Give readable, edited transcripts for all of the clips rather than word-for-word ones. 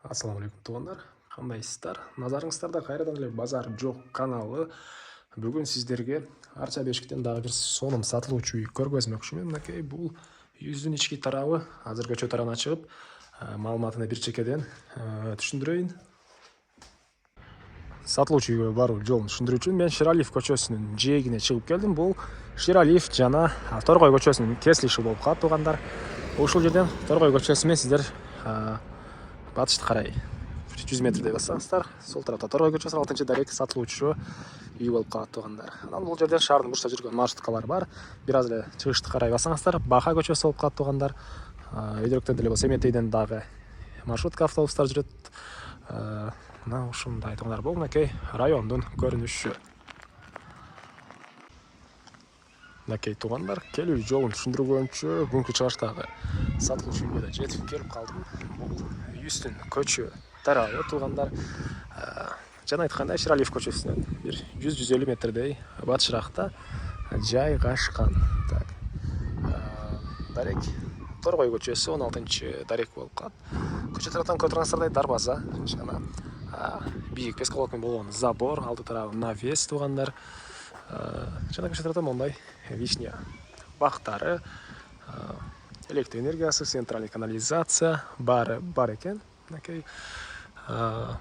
Ассалаумағалейкум туғандар, қандайсыздар? Назарыңыздарда қайрадан эле базар жоқ каналы. Бүгін сіздерге арча бешіктен дағы бір соным сатылуучу үй көргөзмөкчүмүн. Мынакей бул үйүбүздүн ички тарабы. Азыр көчө тарабына чыгып, маалыматыны бир чекеден түшүндүрөйүн. Сатылуучу үйгө баруу жолун түшүндүрүү үчүн мен Ширалиев көчөсүнүн жээгине чыгып келдим. Бул Ширалиев жана Торгой көчөсүнүн кесилиши болуп калат туугандар. Ушул жерден Торгой көчөсү менен сиздер батышты карай 100 метрдей бассаңыздар, сол тарапта Торгой көчөсү 6 дарек сатылуучу үй болуп калат туугандар. Анан бул жерден шаардын бурчта жүргөн маршруткалар бар. Бир аз эле чыгышты карай бассаңыздар, Баха көчөсү болуп калат туугандар. Өйдөрөктөн деле болсо Эметейден дагы маршрутка автобустар жүрөт. Мына ушундай туугандар. Бул мынакей райондун көрүнүшү. Мынакей туугандар, келүү жолун түшүндүргөнчө бүгүнкү чыгыштагы сатылуучу үйгө да жетип келип калдым. Бул үйүбүздүн көчө тарабы туугандар. Жана айткандай Ширалиев көчөсүнөн бир 100-150 метрдей батышыракта жайгашкан. Так. Дарек Торгой көчөсү 16 дарек болуп калат. Көчө тараптан көрүп тургансыздардай дарбаза жана бийик бесколоткун болгон забор, алды тарабы навес туугандар. Жана көчө тараптан мондай вишня бактары, электр энергиясы, центральный канализация баары бар экен. Мынакей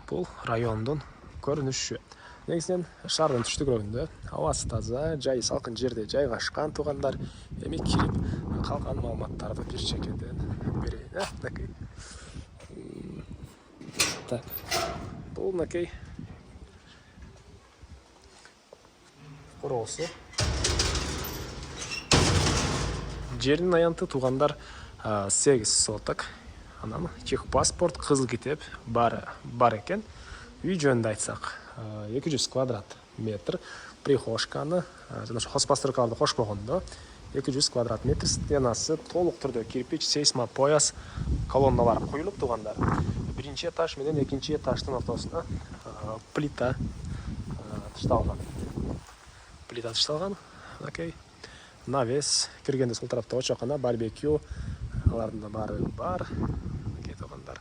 бул райондун көрүнүшү. Негизинен шаардын түштүгүрөгүндө абасы таза, жайы салкын жерде жайгашкан туугандар. Эми кирип калган маалыматтарды бир чекеден берейин. Мынакей. Так. Бул мынакей короосу. Жердин аянты туугандар 8 соток. Анан техпаспорт, кызыл китеп бар экен. Үй жөнүндө айтсак, 200 квадрат метр. Прихожканы жана хозпостройкаларды кошпогондо 200 квадрат метр. Стенасы толук түрдө кирпич, сейсма пояс колонналар коюлуп туугандар. Биринчи этаж менен экинчи этаждын ортосуна плита ташталган. Окей. Навес киргенде сол тарапта очокана, барбекю, алардын да баары бар. Окей туугандар.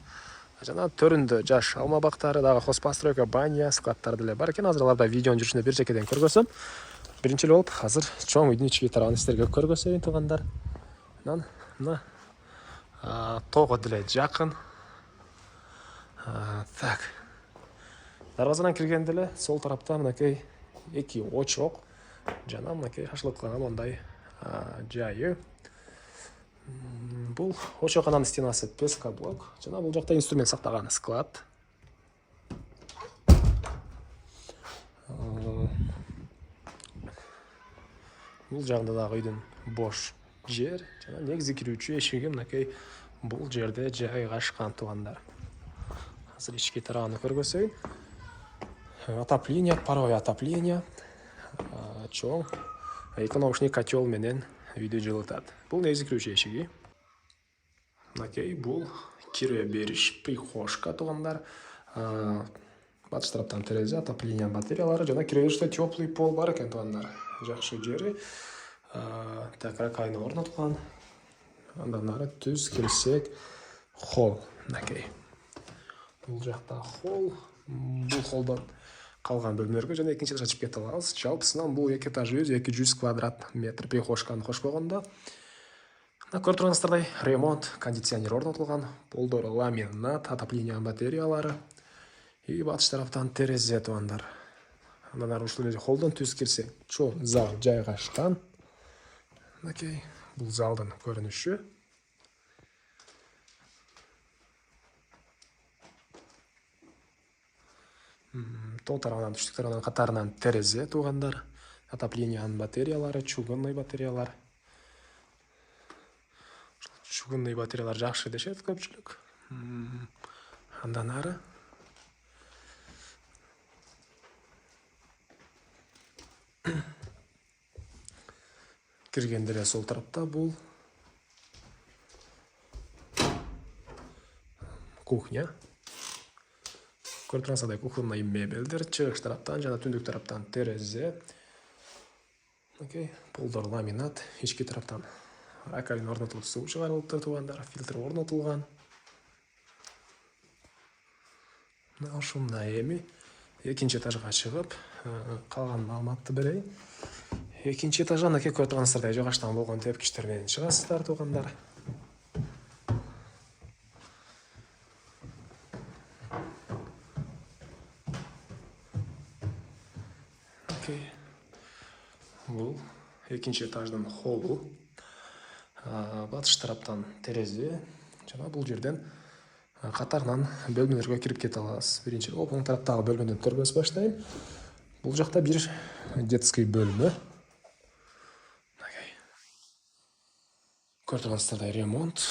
Жана төрүндө жаш алма бактары, дагы хозпостройка, баня, складдар деле бар экен. Азыр аларда видеонун жүрүшүндө бир чекеден көргөзөм. Биринчи эле болуп азыр чоң үйдүн ички тарабын сиздерге көргөзөйүн туугандар. Анан мына тоого деле жакын. Так. Дарбазадан киргенде эле сол тарапта мынакей эки очок жана мынакей шашлык кылган мондай жайы. Бул очокананын стенасы пескоблок жана бул жакта инструмент сактаган склад. Бул жагында дагы үйдүн бош жер жана негизи кирүүчү эшиги мынакей бул жерде жайгашкан туугандар. Азыр ички тарабын көргөзөйүн. Отопление, паровое отопление. Чоң экономичный котел менен үйдү жылытат. Бул негизи кирүүчү эшиги. Мынакей бул кире бериш прихожка туугандар. Батыш тараптан терезе, отопление батареялары жана кире бериште теплый пол бар экен туугандар. Жакшы жери. Так, ракайна орнотулган. Андан ары түз келсек холл. Мынакей. Бул жакта холл. Бул холлдон калган бөлмөлөргө жана экинчи этажга чыгып кете алабыз. Жалпысынан бул эки этаж үй 200 квадрат метр прихожканы кошпогондо. Көрүп тургансыздардай ремонт, кондиционер орнотулган, полдору ламинат, отопление батареялары. И батыш тараптан терезе туугандар. Андан ары ушул эле холлдон түз кирсек, чоң зал жайгашкан. Мынакей бул залдын көрүнүшү. Тоо тарабынан, түштүк тарабынан катарынан терезе туугандар. Отоплениянын батареялары, чугунный батареялар. Чугунный батареялар жакшы дешет көпчүлүк. Андан ары киргенде эле сол тарапта бул кухня. Көрүп тургансыздардай кухонный мебелдер, чыгыш тараптан жана түндүк тараптан терезе. Окей, полдор ламинат, ички тараптан раковина орнотулуп, суу чыгарылыптыр туугандар, фильтр орнотулган. Ушундай эми экинчи этажга чыгып, калган маалыматты берейин. Экинчи этажга мынакей көрүп турганыңыздардай жыгачтан болгон тепкичтер менен чыгасыздар, туугандар. Бул экинчи этаждын холлу. Батыш тараптан терезе. Жана бул жерден катарынан бөлмөлөргө кирип кете алабыз. Биринчи оң тараптагы бөлмөдөн көргөз баштайм. Бул жакта бир детский бөлмө. Көрүп турганыңыздардай ремонт.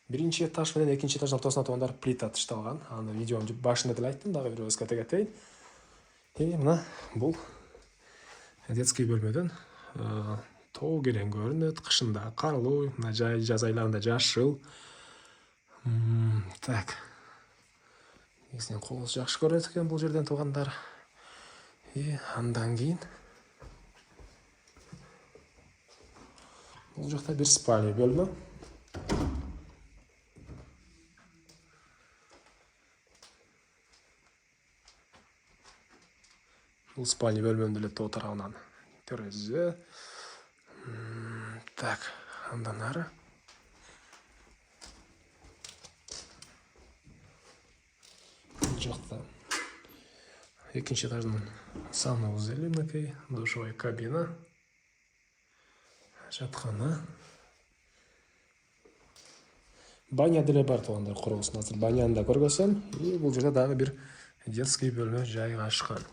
Биринчи этаж менен экинчи этаждын ортосуна туугандар плита тышталган. Аны видеонун башында деле айттым, дагы бир өзгө кетейин. Мына бул детский бөлмөдөн тоо керең көрүнөт. Кышында карлуу, мына жаз айларында жашыл. Так. Негизинен колубуз жакшы көрөт экен бул жерден туугандар. Андан кийин бул жакта бир спальня бөлмө. Бул спальня бөлмөнүн эле тоо тарабынан терезе. Так, андан ары. Бул жакта экинчи этаждын санузели, мынакей душевой кабина. Жаткана. Баня деле бар туугандар, курулуусун азыр баняны да көргөзөм. Бул жерде дагы бир детский бөлмө жайгашкан.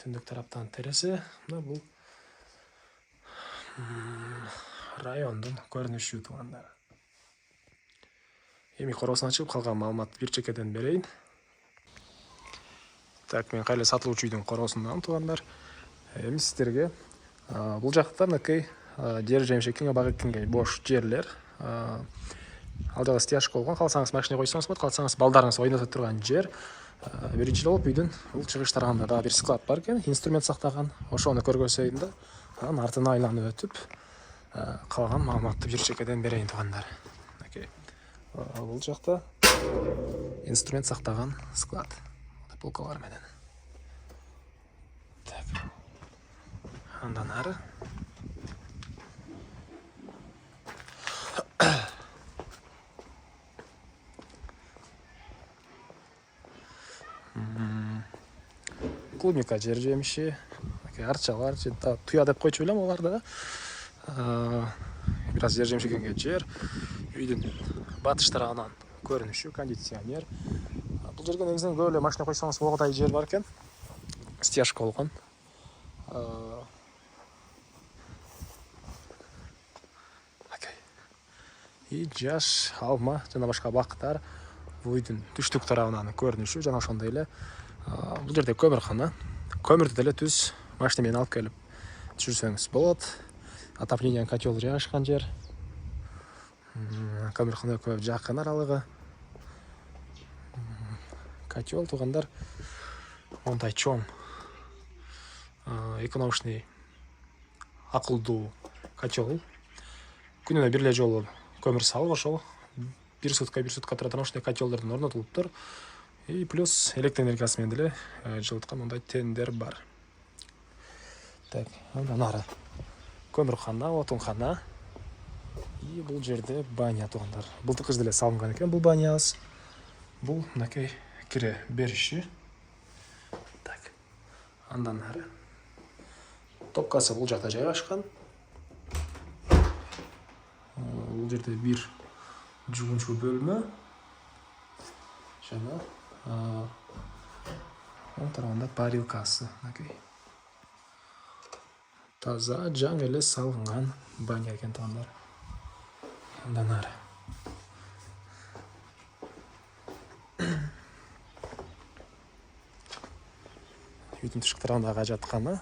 Түндүк тараптан терезе. Мына бул райондун көрүнүшү туугандар. Эми короосун ачып калган маалыматты бир чекеден берейин. Так, мен кайра сатылуучу үйдүн короосундамын туугандар. Эми сиздерге бул жакта мынакей жер жемишек кеңге багып кеңге бош жерлер. Ал жагы стяжка болгон, калсаңыз машина койсоңуз болот, калсаңыз балдарыңыз ойнотот турган жер. Биринчи болуп үйдүн бул чыгыш тарабында дагы бир склад бар экен, инструмент сактаган. Ошону көргөзөйүн да, анан артына айланып өтүп, калган маалыматты бир чекеден берейин туугандар. Бул жакта инструмент сактаган склад. Полкалар менен. Так. Андан ары. Клубника жер жемиши, арчалар, туя деп койчу белем аларда. Бир аз жер жемишке жер. Үйдүн батыш тарабынан көрүнүшү, кондиционер. Бул жерге негизинен көп эле машина койсоңуз болгодай жер бар экен. Стяжка болгон. Жаш, алма жана башка бактар. Бул үйдүн түштүк тарабынан көрүнүшү жана ошондой эле бул жерде көмүркана. Көмүрдү деле түз машина менен алып келип түшүрсөңүз болот. Отопление котел жайгашкан жер. Көмүркана көп жакын аралыгы. Котел туугандар мондай чоң экономичный акылдуу котел. Күнүнө бир эле жолу көмүр салып, ошол бир сутка турат ошондой котелдордон орнотулуптур. И плюс электр энергиясы менен деле жылыткан мондай тендер бар. Так, андан ары көмүркана, отункана. И бул жерде баня туугандар. Былтыр кыш деле салынган экен бул банябыз. Бул мынакей кире бериши. Так. Андан ары топкасы бул жакта жайгашкан. Бул жерде бир жугунчу бөлмө. Жана оң тарабында парилкасы. Таза, жаңы эле салынган баня экен туугандар. Андан ары үйдүн тышкы тарабындагы жатканы.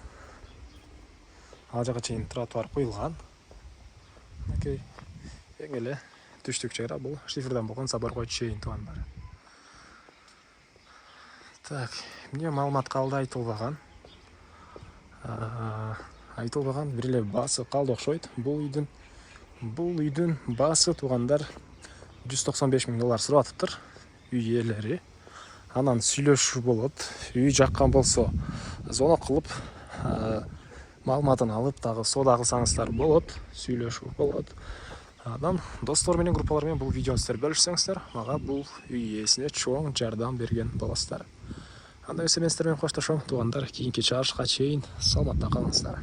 Ал жака чейин тротуар куюлган. Мынакей эң эле түштүк жайра бул шиферден болгон заборго чейин туугандар. Так, эмне маалымат калды айтылбаган. Бир эле басы калды окшойт. Бул үйдүн басы туугандар $195,000 сурап атыптыр үй ээлери. анан сүйлөшүү болот. Үй жаккан болсо звонок кылып маалыматын алып дагы соода кылсаңыздар болот, сүйлөшүү болот. Анан достор менен, группалар менен бул видеону сиздер бөлүшсөңүздөр, мага бул үй ээсине чоң жардам берген болосуздар. Анда эмесе мен сиздер менен коштошом, туугандар. Кийинки чыгарышка чейин саламатта калыңыздар.